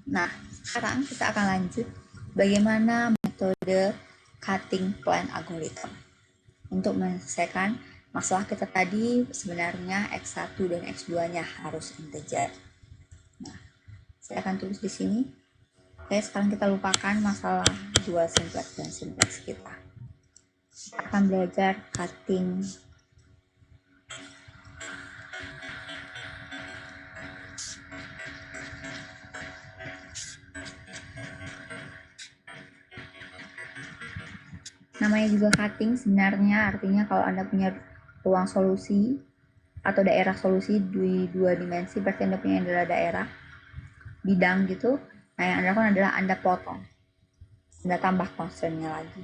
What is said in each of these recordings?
Nah, sekarang kita akan lanjut bagaimana metode cutting plan algorithm. Untuk menyelesaikan masalah kita tadi, sebenarnya X1 dan X2-nya harus integer. Nah, saya akan tulis di sini. Oke, sekarang kita lupakan masalah dual simplex dan simplex kita. Kita akan belajar cutting namanya juga cutting, sebenarnya artinya kalau Anda punya ruang solusi atau daerah solusi di dua dimensi, berarti Anda punya adalah daerah bidang gitu. Nah, yang Anda lakukan adalah Anda potong, Anda tambah constraint-nya lagi,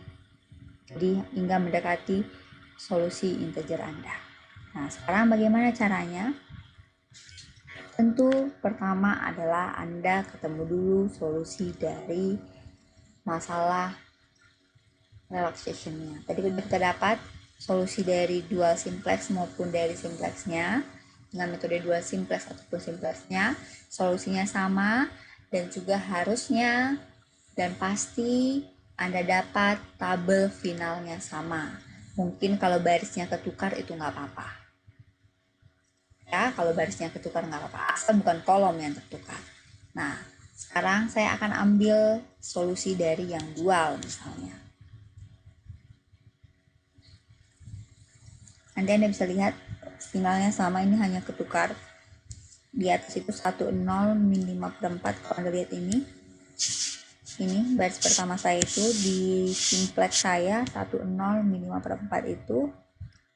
jadi hingga mendekati solusi integer Anda. Nah, sekarang bagaimana caranya? Tentu pertama adalah Anda ketemu dulu solusi dari masalah relaxation-nya. Tadi kita dapat solusi dari dual simplex maupun dari simplexnya. Dengan metode dual simplex ataupun simplexnya, solusinya sama dan juga harusnya dan pasti Anda dapat tabel finalnya sama. Mungkin kalau barisnya ketukar itu nggak apa-apa. Ya, kalau barisnya ketukar nggak apa-apa, asal bukan kolom yang tertukar. Nah, sekarang saya akan ambil solusi dari yang dual misalnya. Nanti Anda bisa lihat finalnya sama, ini hanya ketukar. Di atas itu 10 min 5/4. Kalau Anda lihat ini baris pertama saya itu di simplex saya 10 min 5/4 itu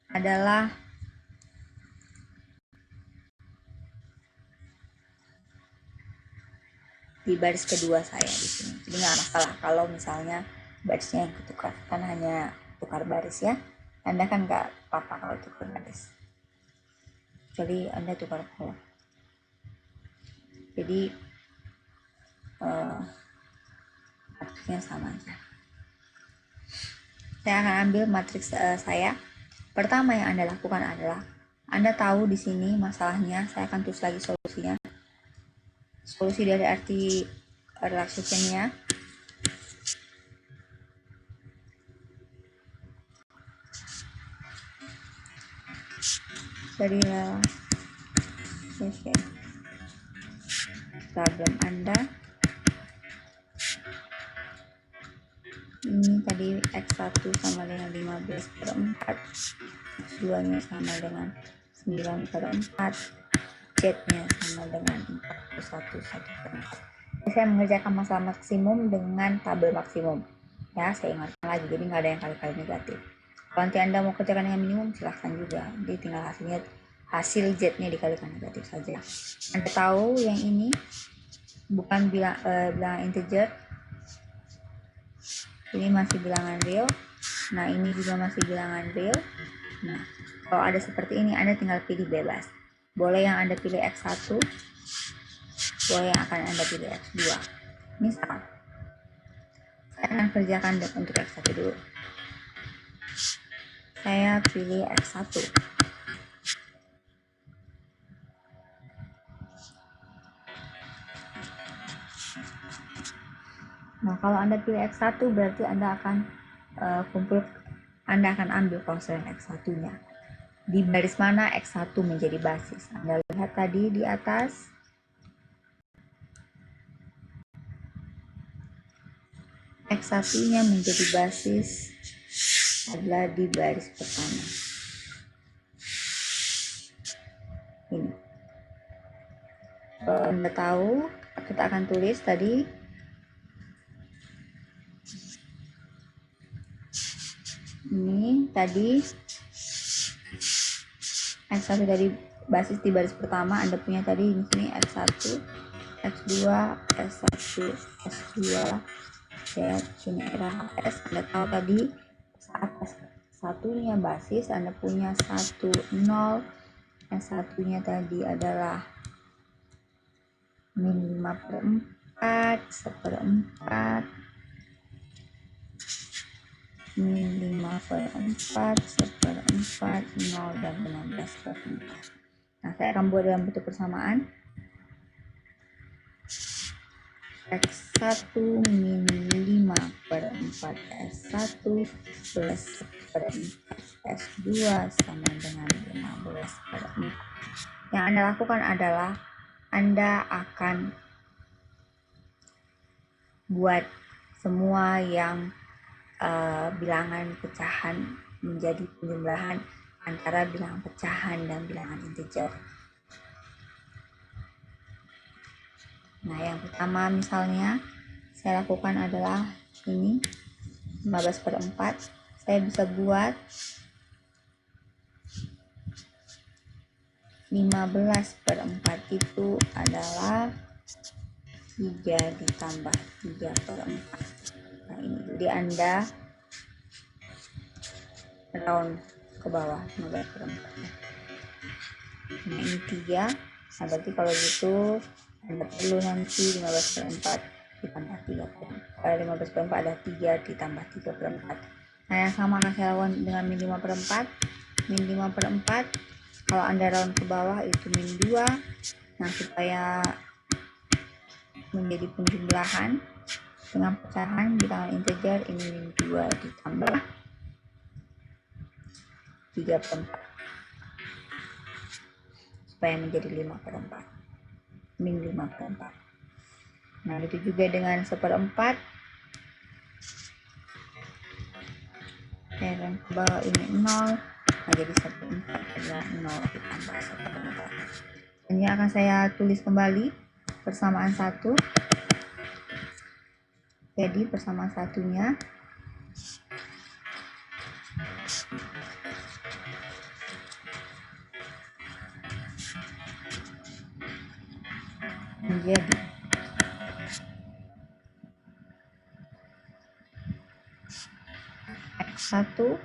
adalah di baris kedua saya di sini. Jadi nggak masalah kalau misalnya barisnya yang ketukar, kan hanya tukar baris ya. Anda kan nggak apa-apa kalau tukar baris, kecuali Anda tukar kolom. Jadi matriksnya sama aja. Saya akan ambil matriks saya. Pertama yang Anda lakukan adalah Anda tahu di sini masalahnya, saya akan tulis lagi solusinya. Solusi dari arti relaxation-nya dari relaxation problem Anda ini tadi X1 sama dengan 15/4, X2 nya sama dengan 9/4, Z nya sama dengan 41/4. Saya mengerjakan masalah maksimum dengan tabel maksimum ya, saya ingatkan lagi, jadi nggak ada yang kali-kali negatif. Kalau nanti Anda mau kerjakan dengan minimum silahkan juga, jadi tinggal hasil Z nya dikalikan negatif saja. Anda tahu yang ini bukan bilangan integer, ini masih bilangan real. Nah, ini juga masih bilangan real. Nah, kalau ada seperti ini Anda tinggal pilih bebas. Boleh yang Anda pilih X1, boleh yang akan Anda pilih X2. Misal, saya akan kerjakan untuk X1 dulu. Saya pilih X1. Nah, kalau Anda pilih X1 berarti Anda akan Anda akan ambil constraint X1-nya. Di baris mana X1 menjadi basis? Anda lihat tadi di atas. X1-nya menjadi basis adalah di baris pertama. Ini. Kalau Anda tahu, kita akan tulis tadi ini tadi X1 dari basis di baris pertama Anda punya tadi di sini X1, X2, S1, S2, Z, sini era S. Anda tahu tadi saat satunya basis Anda punya 1, 0, yang satunya tadi adalah min 5/4, 1/4, min 5/4, 1/4, 0, dan 16/4. Nah, saya akan buat dalam bentuk persamaan. X1 min 5/4 S1 plus 1/4 S2 sama dengan 15/4. Yang Anda lakukan adalah Anda akan buat semua yang bilangan pecahan menjadi penjumlahan antara bilangan pecahan dan bilangan integer. Nah, yang pertama misalnya saya lakukan adalah ini 15/4. Saya bisa buat 15/4 itu adalah 3 ditambah 3/4. Nah, ini jadi Anda round ke bawah 15/4. Nah, ini 3. Nah, berarti kalau gitu Anda perlu nanti 15/4 ditambah 15/4 ada 3 ditambah 3/4. Nah, yang sama akan saya lakukan dengan min 5/4. Min 5/4 kalau Anda round ke bawah itu min 2. Nah, supaya menjadi penjumlahan dengan pecahan bilangan integer, ini min 2 ditambah 3/4 supaya menjadi 5/4, min 5/4. Nah, itu juga dengan 1/4. Yang ke bawah ini 0. Nah, jadi 1/4 adalah 0 ditambah 1/4. Ini akan saya tulis kembali persamaan 1. Jadi persamaan satunya menjadi X1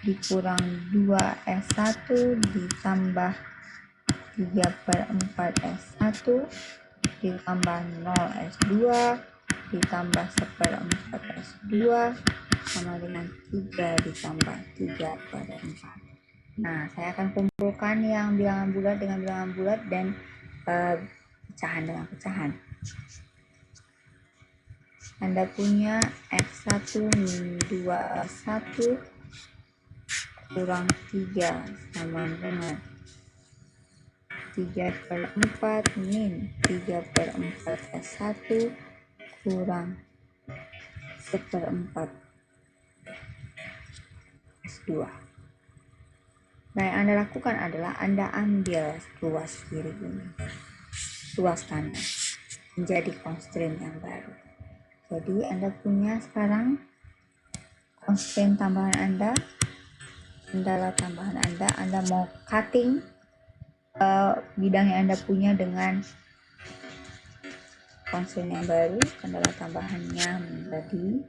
dikurang 2S1 ditambah 3/4 S1 ditambah 0 S2 ditambah 1/4 S2 sama dengan 3 ditambah 3/4. Nah, saya akan kumpulkan yang bilangan bulat dengan bilangan bulat dan pecahan dengan pecahan. Anda punya X1 min 2S1 kurang 3 sama dengan 3/4 min 3/4 S1 kurang 1/4 S2. Nah, yang Anda lakukan adalah Anda ambil ruas kiri ini, ruas kanan, menjadi constraint yang baru. Jadi Anda punya sekarang constraint tambahan Anda, kendala tambahan Anda mau cutting bidang yang Anda punya dengan constraint yang baru, kendala tambahannya menjadi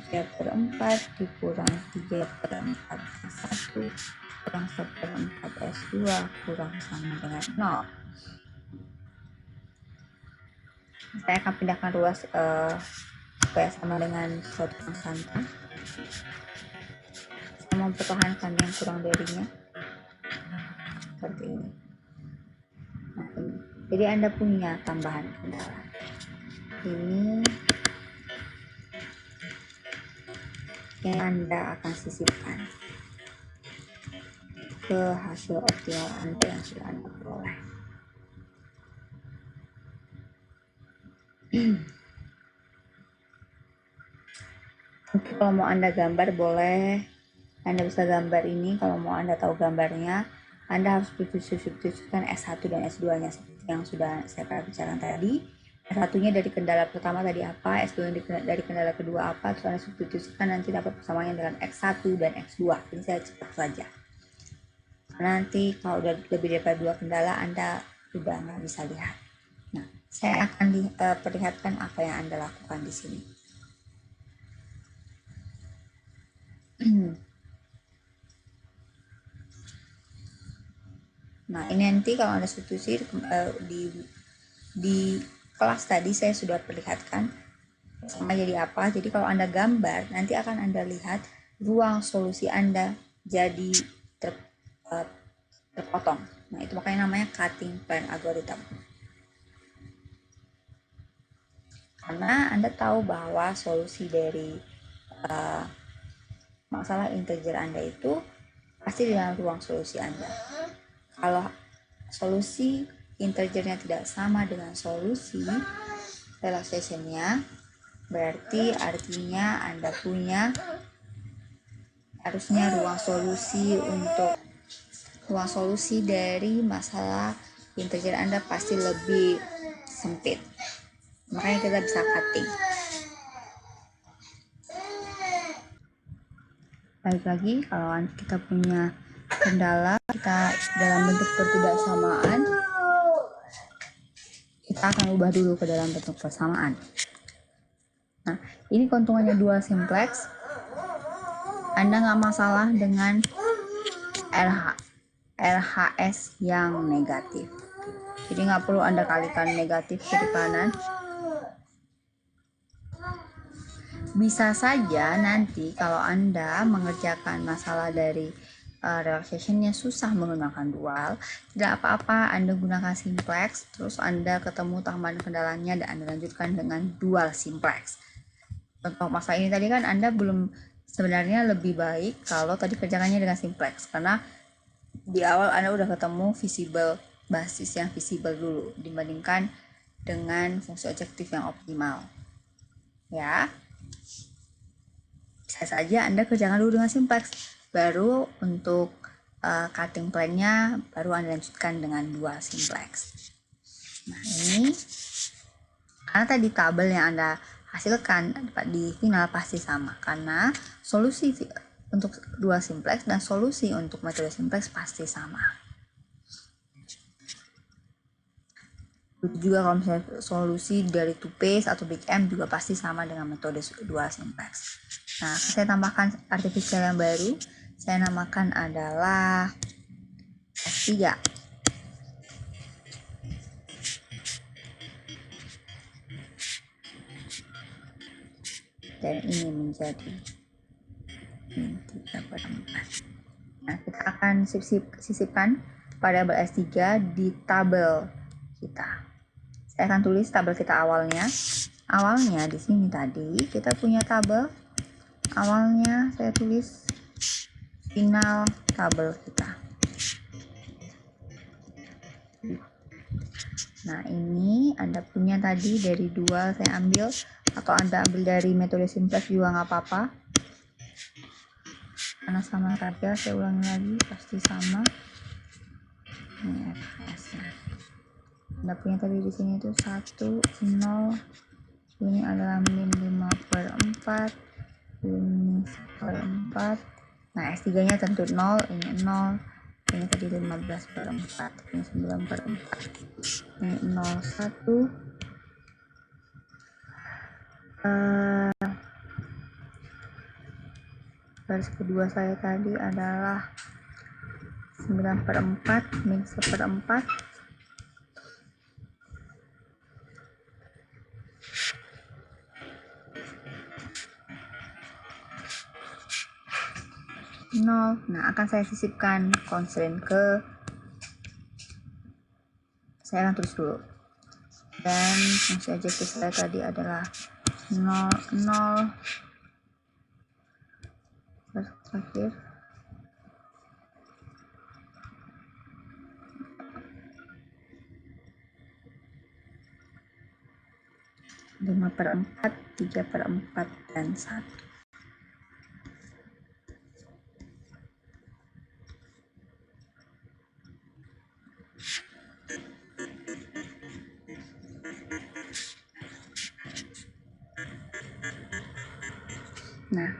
3/4 dikurang 3/4 S1 kurang 1/4 S2 kurang sama dengan 0. Saya akan pindahkan ruas supaya sama dengan suatu konstanta. Saya mempertahankan yang kurang darinya seperti ini. Nah, ini. Jadi Anda punya tambahan kendala. Ini yang Anda akan sisipkan ke hasil optimal Anda yang sudah Anda peroleh. Mungkin kalau mau Anda gambar boleh, Anda bisa gambar ini. Kalau mau Anda tahu gambarnya, Anda harus substitusikan S1 dan S2 nya seperti yang sudah saya bicarakan tadi. S1-nya dari kendala pertama tadi apa, S2 dari kendala kedua apa, terus Anda substitusikan, nanti dapat persamaannya dengan X1 dan X2. Ini saya cepat saja. Nanti kalau udah lebih daripada 2 kendala, Anda udah nggak bisa lihat. Nah, saya akan perlihatkan apa yang Anda lakukan di sini. Nah, ini nanti kalau Anda substitusi di kelas tadi saya sudah perlihatkan sama jadi apa. Jadi kalau Anda gambar, nanti akan Anda lihat ruang solusi Anda jadi terpotong. Nah, itu makanya namanya cutting plan algorithm. Karena Anda tahu bahwa solusi dari masalah integer Anda itu pasti di dalam ruang solusi Anda. Kalau solusi integernya tidak sama dengan solusi relaxation-nya, berarti artinya Anda punya harusnya ruang solusi dari masalah integer Anda pasti lebih sempit. Makanya kita bisa cutting. Balik lagi, kalau kita punya kendala kita dalam bentuk ketidaksamaan, kita akan ubah dulu ke dalam bentuk persamaan. Nah, ini keuntungannya dual simplex. Anda nggak masalah dengan RHS yang negatif. Jadi nggak perlu Anda kalikan negatif kiri kanan. Bisa saja nanti kalau Anda mengerjakan masalah dari relaxation-nya susah menggunakan dual, tidak apa-apa Anda gunakan simplex, terus Anda ketemu tambahan kendalanya dan Anda lanjutkan dengan dual simplex. Untuk masalah ini tadi kan Anda belum, sebenarnya lebih baik kalau tadi kerjakannya dengan simplex, karena di awal Anda udah ketemu visible, basis yang visible dulu dibandingkan dengan fungsi objektif yang optimal. Ya, bisa saja Anda kerjakan dulu dengan simplex, baru untuk cutting plan-nya baru Anda lanjutkan dengan dual simplex. Nah, ini karena tadi tabel yang Anda hasilkan di final pasti sama, karena solusi untuk dual simplex dan solusi untuk metode simplex pasti sama. Juga kalau misalnya solusi dari 2-phase atau big M juga pasti sama dengan metode dual simplex. Nah, saya tambahkan artificial yang baru, saya namakan adalah S3. Dan ini menjadi 3/4. Nah, kita akan sisipkan variabel S3 di tabel kita. Saya akan tulis tabel kita awalnya. Awalnya di sini tadi kita punya tabel. Awalnya saya tulis final tabel kita. Nah, ini Anda punya tadi dari dual saya ambil, atau Anda ambil dari metode simplex juga nggak apa-apa. Karena sama saja, saya ulangi lagi, pasti sama. Ini RHS-nya. Anda punya tadi di sini itu 1, 0. Ini adalah min 5/4. Ini 1/4. Nah, S3-nya tentu 0, ini 0. Ini tadi 15/4, ini 9/4. Ini 0, 1. Garis kedua saya tadi adalah 9/4 min 1/4. Nah, akan saya sisipkan constraint ke, saya akan tulis dulu. Dan fungsi objektif saya tadi adalah 0, 0. Terakhir 5/4, 3/4, dan 1. Nah,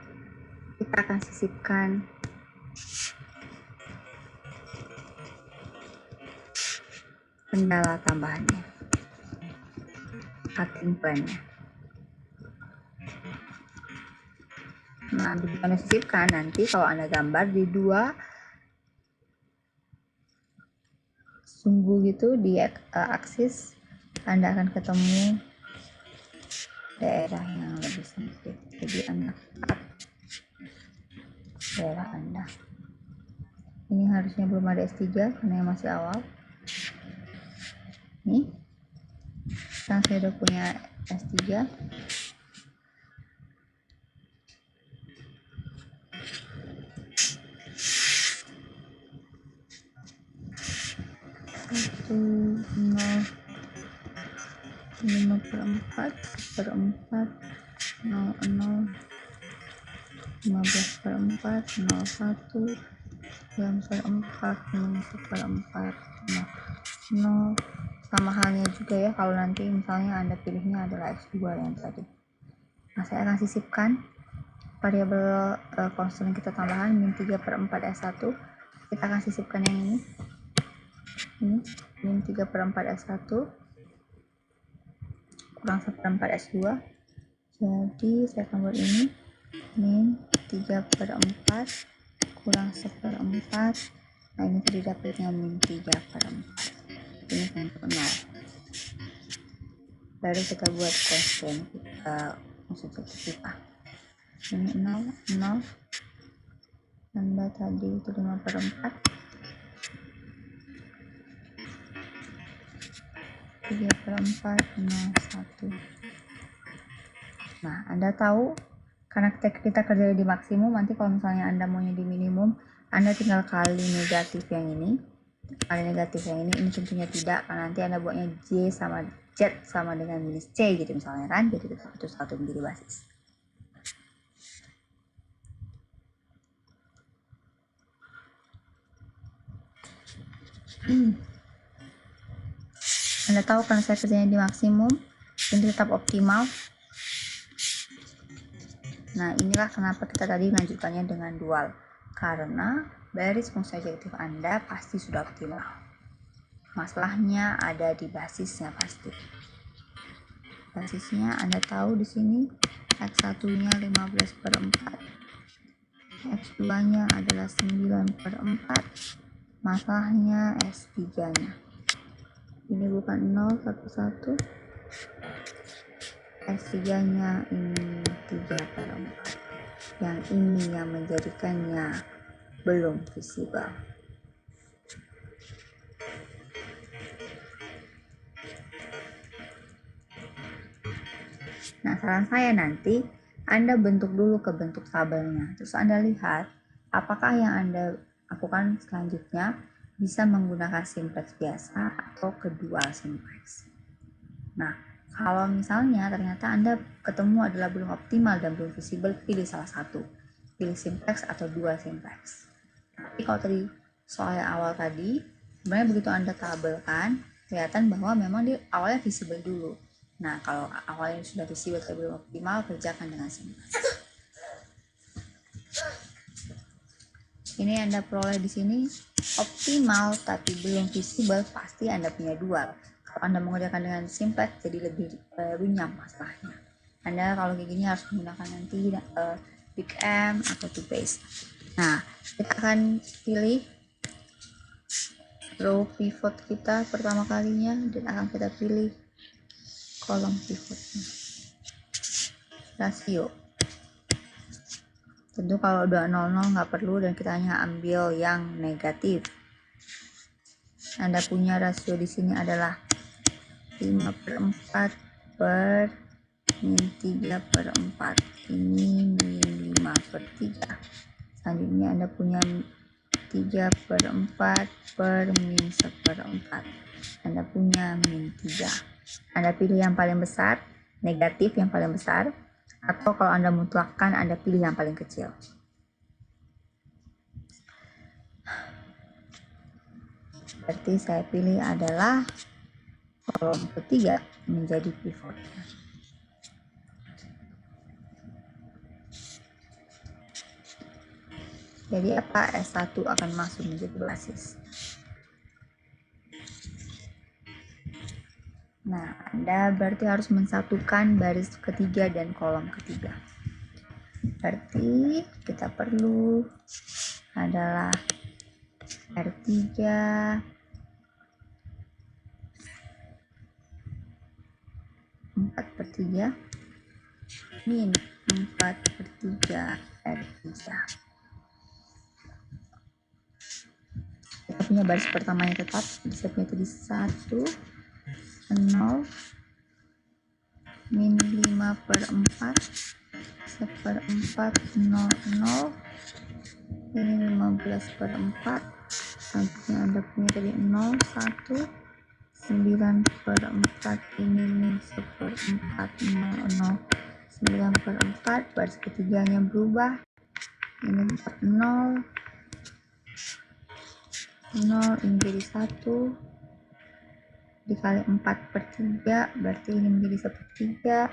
kita akan sisipkan kendala tambahannya, cutting plan-nya. Nah, begitu Anda sisipkan, nanti kalau Anda gambar di dua sumbu gitu di aksis, Anda akan ketemu daerah yang lebih sempit. Jadi Anda cut daerah Anda. Ini harusnya belum ada S3 karena masih awal. Nih, sekarang saya udah punya S3. Satu, nol, 5/4, 1/4, 0, 15/4, 01, 9/4, 1/4, 0. Sama halnya juga ya kalau nanti misalnya Anda pilihnya adalah X2 yang tadi. Nah, saya akan sisipkan variabel konstan kita tambahan min 3/4 S1. Kita akan sisipkan yang ini min 3/4 S1 kurang 1/4 S2. Jadi saya akan buat ini min 3/4 kurang 1/4. Nah, ini tadi dapatnya min 3/4. Ini kan 0. Baru kita buat konstan kita maksudnya kita ini 0, 0. Anda tadi itu 5/4, 3/4, 0, 1. Nah, Anda tahu karena kita kerja di maksimum, nanti kalau misalnya Anda maunya di minimum, Anda tinggal kali negatif yang ini, ini tentunya tidak, karena nanti Anda buatnya J sama Z sama dengan minus C gitu misalnya kan, jadi tetap itu satu menjadi basis. Anda tahu karena saya kerjanya di maksimum, ini tetap optimal. Nah, inilah kenapa kita tadi lanjutkannya dengan dual, karena baris fungsi objektif Anda pasti sudah optimal. Masalahnya ada di basisnya pasti. Basisnya Anda tahu di sini X1-nya 15/4, X2-nya adalah 9/4. Masalahnya S3-nya. Ini bukan 0, 1, 1. S3-nya ini 3/4. Yang ini yang menjadikannya belum visible. Nah, saran saya nanti Anda bentuk dulu ke bentuk tabelnya. Terus Anda lihat apakah yang Anda lakukan selanjutnya bisa menggunakan simplex biasa atau kedua simplex. Nah, kalau misalnya ternyata Anda ketemu adalah belum optimal dan belum visible, pilih salah satu. Pilih simplex atau dua simplex. Tapi kalau tadi soal yang awal tadi, sebenarnya begitu Anda tabelkan, kelihatan bahwa memang di awalnya visible dulu. Nah, kalau awalnya sudah visible tapi belum optimal, kerjakan dengan simplex. Ini Anda peroleh di sini optimal tapi belum visible, pasti Anda punya dual. Kalau Anda mengerjakan dengan simplex, jadi lebih runyam masalahnya. Anda kalau kayak gini harus menggunakan nanti big M atau two base. Nah, kita akan pilih row pivot kita pertama kalinya dan akan kita pilih kolom pivotnya. Rasio. Tentu kalau udah 00 nggak perlu dan kita hanya ambil yang negatif. Anda punya rasio di sini adalah 5/4 per min 3/4. Ini min 5/3. Selanjutnya Anda punya 3/4 per min 1/4. Anda punya min 3. Anda pilih yang paling besar, negatif yang paling besar, atau kalau Anda mutlakkan, Anda pilih yang paling kecil. Berarti saya pilih adalah kolom ketiga menjadi pivotnya. Jadi apa? S1 akan masuk menjadi basis. Nah, Anda berarti harus mensatukan baris ketiga dan kolom ketiga. Berarti kita perlu adalah R3 4/3 min 4/3 R3. punya baris pertamanya tetap setnya itu di 1, 0, min 5/4, 1/4, 0, 0, ini 15/4, selanjutnya Anda punya tadi 0, 1, 9/4, ini min 1/4, 0, 0, 9/4, baris ketiganya berubah, ini 0, 0, ini jadi 1 dikali 4/3, berarti ini menjadi 1/3,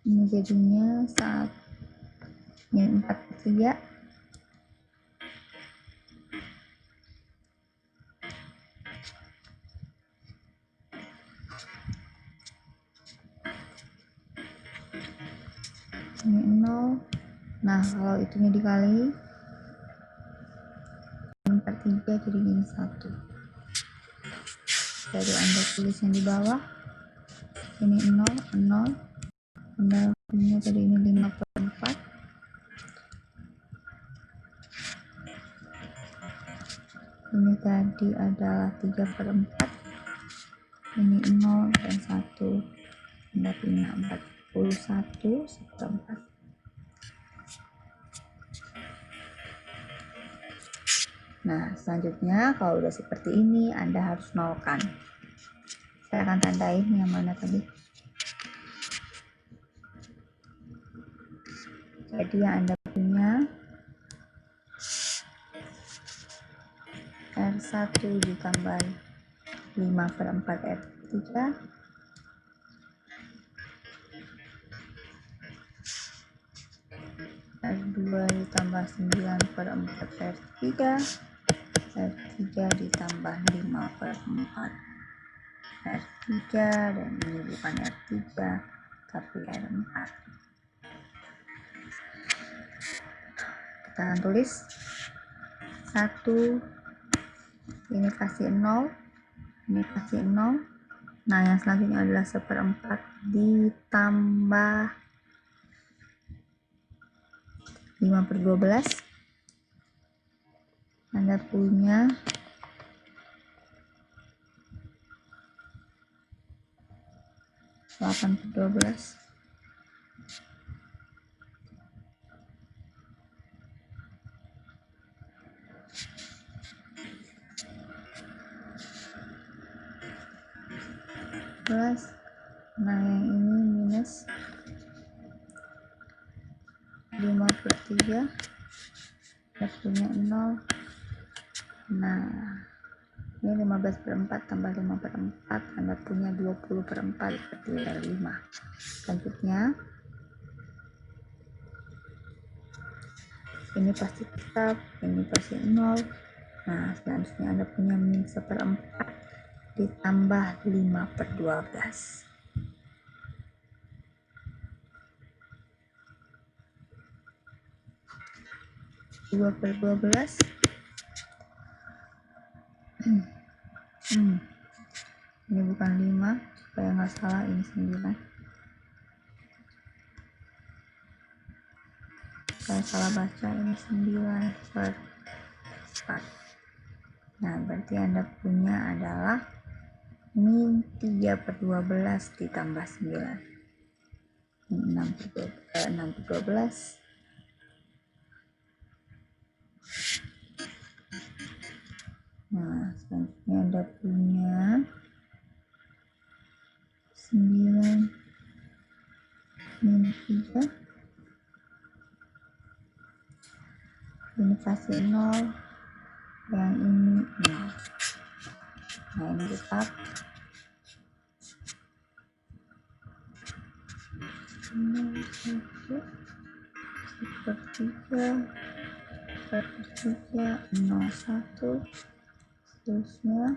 ini jadinya 1, ini 4/3, ini 0. Nah, kalau itunya dikali 4/3 jadi ini 1. Jadi Anda tulis yang di bawah, ini 0, 0, Anda punya tadi ini 5/4, ini tadi adalah 3/4, ini 0 dan 1, Anda punya 41 1/4. Nah, selanjutnya kalau udah seperti ini Anda harus nolkan. Saya akan tandain yang mana tadi. Jadi yang Anda punya R1 ditambah 5/4 R3, R2 ditambah 9/4 R3, R3 ditambah 5/4 R3, dan ini bukan R3 tapi R4. Kita akan tulis 1, ini kasih 0, ini kasih 0. Nah, yang selanjutnya adalah 1/4 ditambah 5/12. Anda punya 8/12. Nah, yang ini minus 5/3, kita punya 0. Nah, ini 15/4 tambah 5/4, Anda punya 20/4, berarti ada 5. Selanjutnya ini pasti tetap, ini pasti 0. Nah, selanjutnya Anda punya min 1/4 ditambah 5/12. 2/12. Ini bukan 5, supaya nggak salah, ini 9. Saya salah baca, ini 9/4. Nah, berarti Anda punya adalah min 3/12 ditambah 9, 6/12. Nah, selanjutnya Anda punya 9 min 3, ini kasih 0, yang ini 0. Nah, ini tetap 1/3, 0, 1, seterusnya.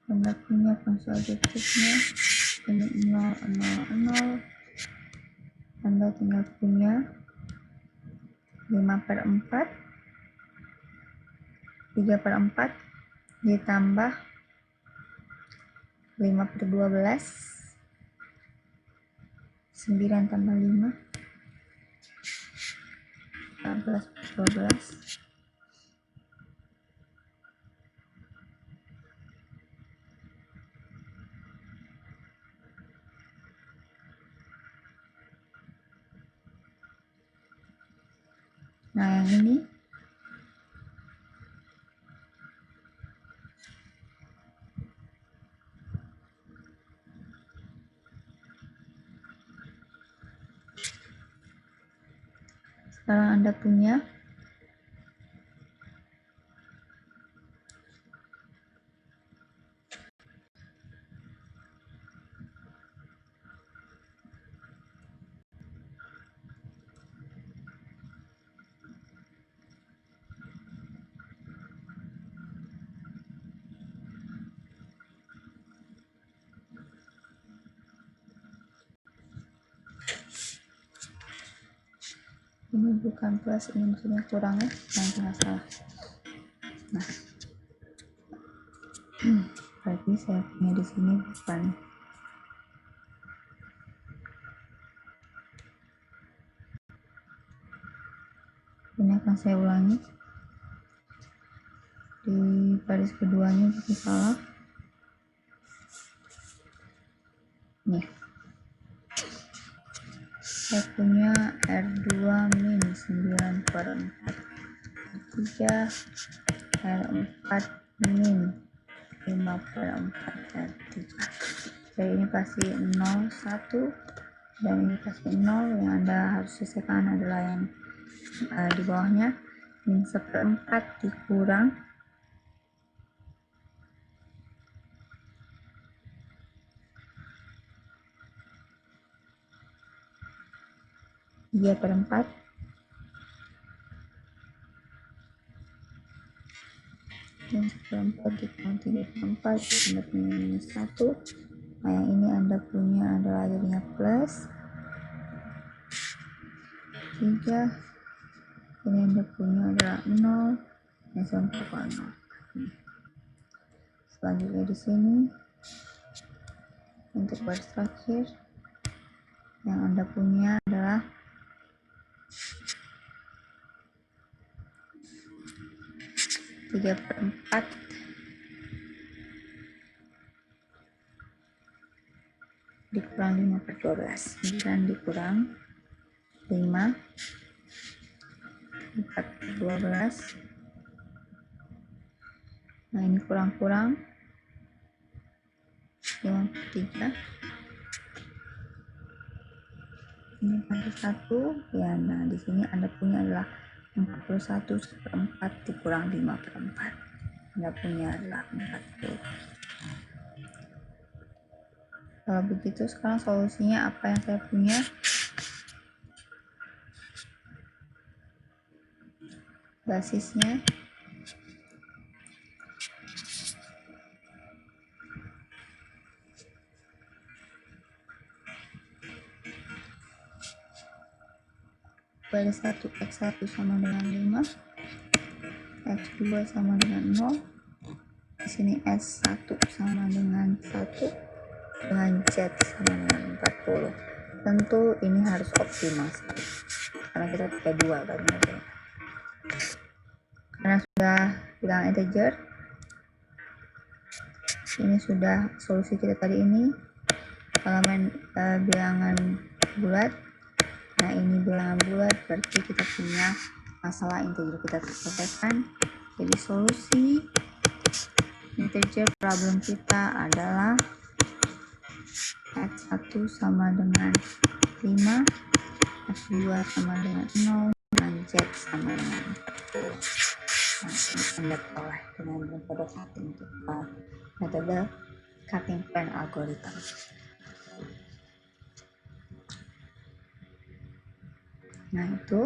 Anda punya fungsi objektifnya, ini 0, 0, 0. Anda tinggal punya 5/4, 3/4 ditambah 5/12, 9 tambah 5, 14 12. Nah, yang ini sekarang Anda punya ini bukan plus, ini maksudnya kurang ya, jangan salah. Nah, berarti saya punya di sini bukan. Ini akan saya ulangi. Di baris keduanya jadi salah. Nih, saya punya R2 min 9/4, R3 R4 min 5/4 R3. Jadi ini pasti 0, 1, dan ini pasti 0. Yang Anda harus selesaikan adalah yang di bawahnya, min 1/4 dikurang 3/4 dan 1/4 dikurang 3/4, Anda punya minus 1. Nah, yang ini Anda punya adalah jadinya plus 3. Ini Anda punya adalah 0 dan 1/4. Selanjutnya di sini untuk baris terakhir yang Anda punya adalah 3/4 dikurang 5/12. 9 dikurang 5 4/12. Nah, ini kurang-kurang 53. Ini pasti 1 ya. Nah, di sini Anda punya adalah 41/4 dikurang 5/4. Anda punya adalah 40. Kalau begitu sekarang solusinya apa yang saya punya? Basisnya baris 1 X1 sama dengan 5, X2 sama dengan 0. Di sini S1 sama dengan 1, dengan Z sama dengan 40. Tentu ini harus optimal karena kita pakai 2 tadi. Karena sudah bilangan integer, ini sudah solusi kita tadi ini. Kalau main bilangan bulat, nah ini bilangan bulat, berarti kita punya masalah integer kita selesaikan. Jadi solusi integer problem kita adalah X1 sama dengan 5, X2 sama dengan 0, dan Z sama dengan 40. Nah, ini Anda peroleh dengan metode cutting plan algorithm. Nah, itu